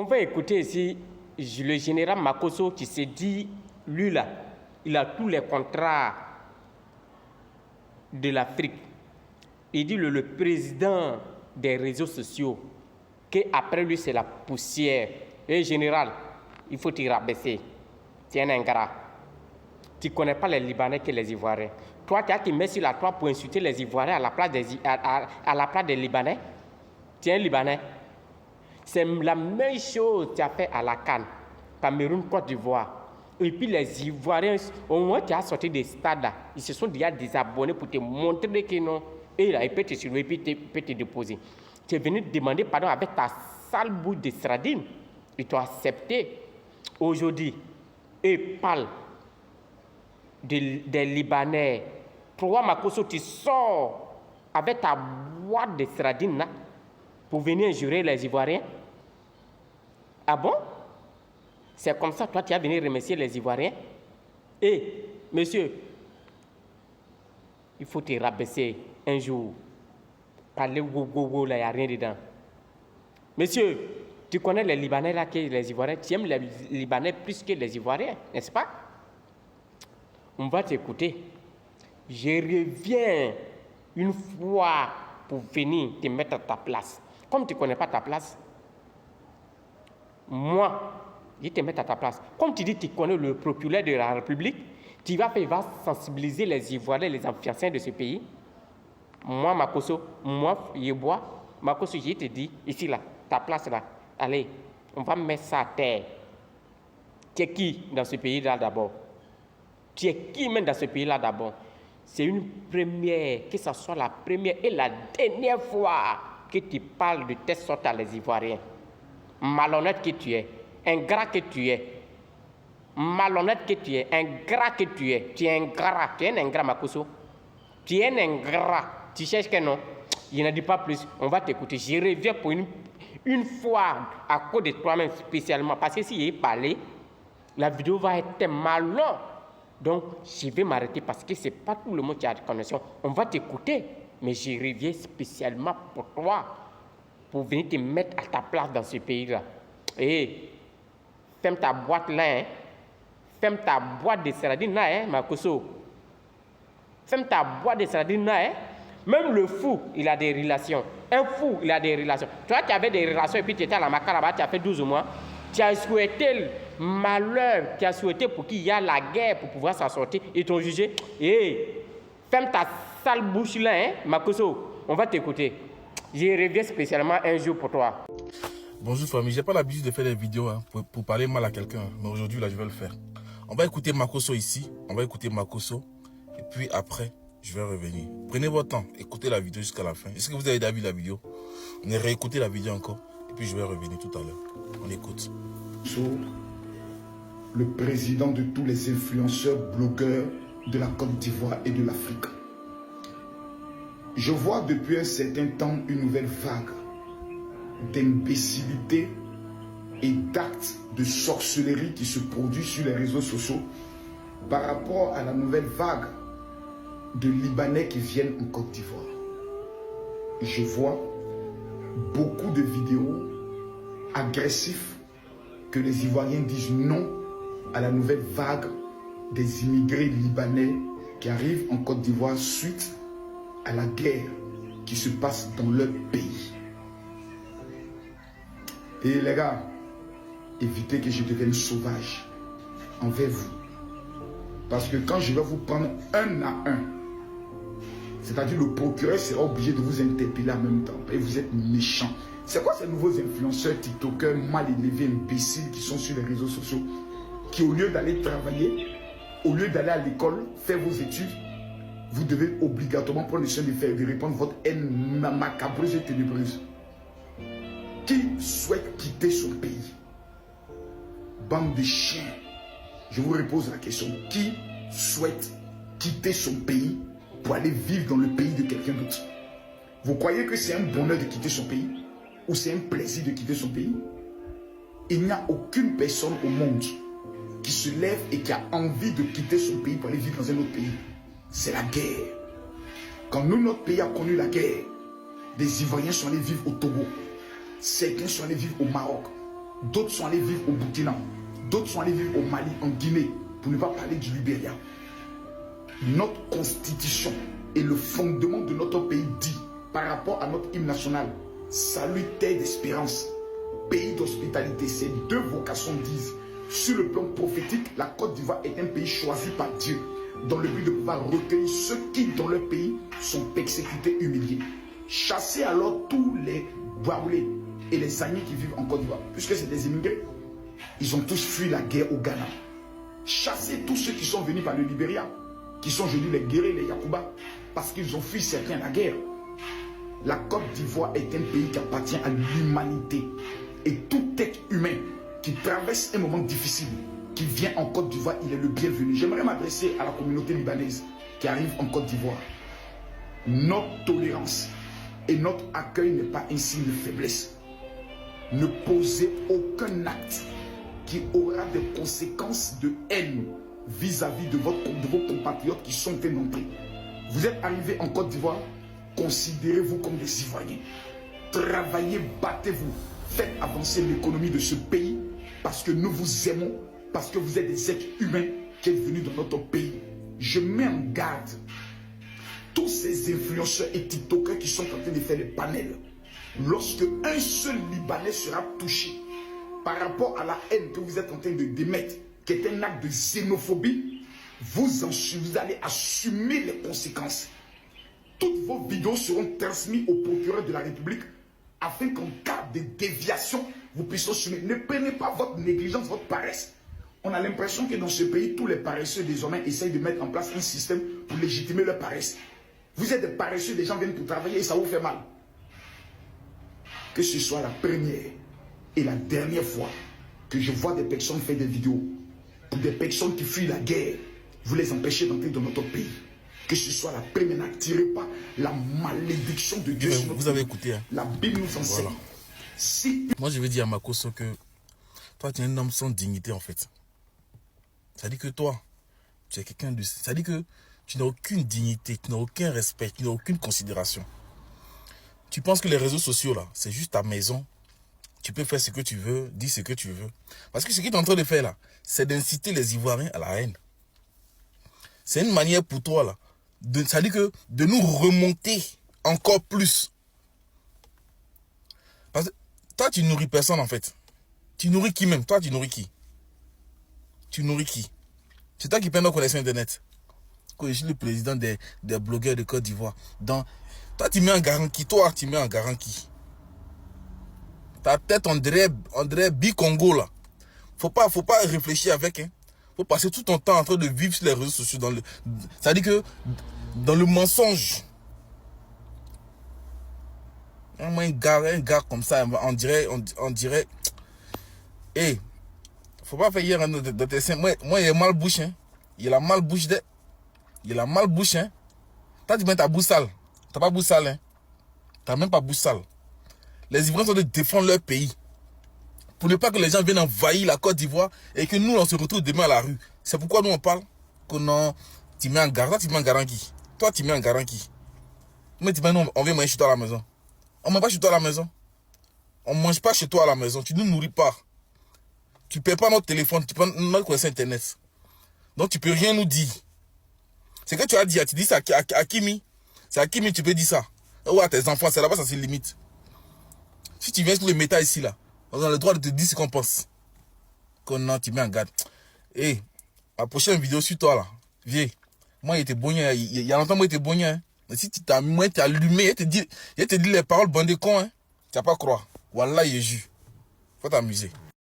On va écouter ici le général Makosso qui s'est dit, lui là, il a tous les contrats de l'Afrique. Il dit le président des réseaux sociaux, qu'après lui c'est la poussière. Et général, il faut t'y rabaisser. Tu es un ingrat. Tu ne connais pas les Libanais que les Ivoiriens. Toi, tu as qui mets sur la toile pour insulter les Ivoiriens à la place des Libanais. Tu es un Libanais. C'est la même chose que tu as fait à la CAN, Cameroun, Côte d'Ivoire. Et puis les Ivoiriens, au moins tu as sorti des stades là, ils se sont déjà désabonnés pour te montrer que non. Et là, il peut te surveiller, puis il peut te déposer. Tu es venu demander pardon avec ta sale bouche de sardine. Ils t'ont accepté aujourd'hui. Et parle des Libanais. Pourquoi Makosso, tu sors avec ta boîte de sardines là pour venir injurer les Ivoiriens? Ah bon? C'est comme ça, toi, tu as venu remercier les Ivoiriens? Eh, monsieur, il faut te rabaisser un jour. Parler go, là, il n'y a rien dedans. Monsieur, tu connais les Libanais là que les Ivoiriens? Tu aimes les Libanais plus que les Ivoiriens, n'est-ce pas? On va t'écouter. Je reviens une fois pour venir te mettre à ta place. Comme tu ne connais pas ta place, moi, je te mets à ta place. Comme tu dis que tu connais le procureur de la République, tu vas sensibiliser les Ivoiriens, les anciens de ce pays. Moi, Makosso, moi, Yebois, Makosso, je te dis, ici, là, ta place, là, allez, on va mettre ça à terre. Tu es qui dans ce pays-là d'abord? Tu es qui même dans ce pays-là d'abord? C'est une première, que ce soit la première et la dernière fois que tu parles de telle sorte à les Ivoiriens. Malhonnête que tu es, ingrat que tu es, malhonnête que tu es, ingrat que tu es ingrat, tu es un ingrat, Makosso. Tu es un ingrat, tu cherches que non? Je ne dis pas plus, on va t'écouter. Je reviens pour une fois à cause de toi-même spécialement, parce que si j'ai parlé, la vidéo va être mal longue. Donc, je vais m'arrêter parce que ce n'est pas tout le monde qui a la connexion. On va t'écouter, mais je reviens spécialement pour toi, pour venir te mettre à ta place dans ce pays-là. Et ferme ta boîte là, hein. Ferme ta boîte de sardines là, hein, Makosso. Ferme ta boîte de sardines là, hein. Même le fou, il a des relations. Un fou, il a des relations. Toi, tu avais des relations et puis tu étais à la Maca là-bas, tu as fait 12 mois. Tu as souhaité le malheur, tu as souhaité pour qu'il y ait la guerre pour pouvoir s'en sortir. Ils t'ont jugé. Et ferme ta sale bouche là, hein, Makosso. On va t'écouter. Je reviens spécialement un jour pour toi. Bonjour famille, j'ai pas l'habitude de faire des vidéos pour parler mal à quelqu'un, mais aujourd'hui là je vais le faire. On va écouter Makosso ici, on va écouter Makosso, et puis après je vais revenir. Prenez votre temps, écoutez la vidéo jusqu'à la fin. Est-ce que vous avez déjà vu la vidéo? On est réécouter la vidéo encore, et puis je vais revenir tout à l'heure. On écoute. Le président de tous les influenceurs, blogueurs de la Côte d'Ivoire et de l'Afrique. Je vois depuis un certain temps une nouvelle vague d'imbécilité et d'actes de sorcellerie qui se produit sur les réseaux sociaux par rapport à la nouvelle vague de Libanais qui viennent en Côte d'Ivoire. Je vois beaucoup de vidéos agressives que les Ivoiriens disent non à la nouvelle vague des immigrés libanais qui arrivent en Côte d'Ivoire suite à la guerre qui se passe dans leur pays. Et les gars, évitez que je devienne sauvage envers vous. Parce que quand je vais vous prendre un à un, c'est-à-dire le procureur sera obligé de vous interpeller en même temps. Et vous êtes méchants. C'est quoi ces nouveaux influenceurs, tiktokers, mal élevés, imbéciles qui sont sur les réseaux sociaux, qui au lieu d'aller travailler, au lieu d'aller à l'école, faire vos études, vous devez obligatoirement prendre le soin de répandre votre haine macabreuse et ténébreuse. Qui souhaite quitter son pays? Bande de chiens. Je vous repose la question. Qui souhaite quitter son pays pour aller vivre dans le pays de quelqu'un d'autre? Vous croyez que c'est un bonheur de quitter son pays? Ou c'est un plaisir de quitter son pays? Il n'y a aucune personne au monde qui se lève et qui a envie de quitter son pays pour aller vivre dans un autre pays. C'est la guerre. Quand nous, notre pays a connu la guerre, des Ivoiriens sont allés vivre au Togo. Certains sont allés vivre au Maroc. D'autres sont allés vivre au Burkina. D'autres sont allés vivre au Mali, en Guinée, pour ne pas parler du Libéria. Notre constitution et le fondement de notre pays dit, par rapport à notre hymne national, salut, terre d'espérance, pays d'hospitalité. Ces deux vocations disent, sur le plan prophétique, la Côte d'Ivoire est un pays choisi par Dieu, dans le but de pouvoir recueillir ceux qui, dans leur pays, sont persécutés, humiliés. Chasser alors tous les Baoulés et les Agnés qui vivent en Côte d'Ivoire, puisque c'est des immigrés. Ils ont tous fui la guerre au Ghana. Chasser tous ceux qui sont venus par le Libéria, qui sont aujourd'hui les guerriers, les Yakuba, parce qu'ils ont fui certains la guerre. La Côte d'Ivoire est un pays qui appartient à l'humanité. Et tout être humain qui traverse un moment difficile, qui vient en Côte d'Ivoire, il est le bienvenu. J'aimerais m'adresser à la communauté libanaise qui arrive en Côte d'Ivoire. Notre tolérance et notre accueil n'est pas un signe de faiblesse. Ne posez aucun acte qui aura des conséquences de haine vis-à-vis de vos compatriotes qui sont faits d'entrer. Vous êtes arrivés en Côte d'Ivoire, considérez-vous comme des Ivoiriens. Travaillez, battez-vous, faites avancer l'économie de ce pays parce que nous vous aimons, parce que vous êtes des êtres humains qui êtes venus dans notre pays. Je mets en garde tous ces influenceurs et TikTokers qui sont en train de faire des panels. Lorsque un seul Libanais sera touché par rapport à la haine que vous êtes en train de démettre, qui est un acte de xénophobie, vous allez assumer les conséquences. Toutes vos vidéos seront transmises au procureur de la République afin qu'en cas de déviation, vous puissiez assumer. Ne prenez pas votre négligence, votre paresse. On a l'impression que dans ce pays, tous les paresseux désormais essayent de mettre en place un système pour légitimer leur paresse. Vous êtes des paresseux, des gens viennent pour travailler et ça vous fait mal. Que ce soit la première et la dernière fois que je vois des personnes faire des vidéos pour des personnes qui fuient la guerre, vous les empêchez d'entrer dans notre pays. Que ce soit la première, n'attirez pas la malédiction de Dieu. Vous avez écouté. Hein? La Bible nous enseigne. Voilà. Moi, je vais dire à Makosso que toi, tu es un homme sans dignité, en fait. Ça dit que toi, tu es quelqu'un de... Ça dit que tu n'as aucune dignité, tu n'as aucun respect, tu n'as aucune considération. Tu penses que les réseaux sociaux, là, c'est juste ta maison. Tu peux faire ce que tu veux, dire ce que tu veux. Parce que ce que tu es en train de faire, là, c'est d'inciter les Ivoiriens à la haine. C'est une manière pour toi, là, ça dit que de nous remonter encore plus. Parce que toi, tu nourris personne, en fait. Tu nourris qui même? Toi, tu nourris qui? Tu nourris qui? C'est toi qui perds nos connexions Internet. Je suis le président des blogueurs de Côte d'Ivoire. Toi, tu mets en garant qui? Toi, tu mets en garant qui? Ta tête, on dirait Bi-Congo, là. Faut pas réfléchir avec, hein. Faut passer tout ton temps en train de vivre sur les réseaux sociaux. Ça dit que dans le mensonge. Un gars comme ça, on dirait. Hey, faut pas faire hier de tes seins. Moi, il a mal bouche, hein. Il a mal bouche, hein. Toi, tu mets ta bouche sale. T'as pas bouche sale, hein. T'as même pas bouche sale. Les Ivoiriens sont de défendre leur pays. Pour ne pas que les gens viennent envahir la Côte d'Ivoire et que nous, on se retrouve demain à la rue. C'est pourquoi nous, on parle que non, tu mets en garde. Toi, tu mets en garant qui? Toi, tu mets en garant qui? Mais tu mets, non, on vient manger chez toi à la maison. On ne mange pas chez toi à la maison. On ne mange pas chez toi à la maison. Tu ne nous nourris pas. Tu ne paies pas notre téléphone. Tu paies notre connexion Internet. Donc, tu ne peux rien nous dire. C'est que tu as dit, tu dis ça à Kimi. C'est à Kimi tu peux dire ça. Ou à tes enfants, c'est là-bas, ça se limite. Si tu viens sur le méta ici, là, on a le droit de te dire ce qu'on pense. Qu'on non, tu mets en garde. Et la prochaine vidéo sur toi, là, viens. Moi, il était bon, il y a longtemps, moi, il était bon, hein. Mais si tu t'es allumé, il te dit les paroles, bande de cons, hein. Tu vas pas croire. Wallah, il est jus. Faut t'amuser.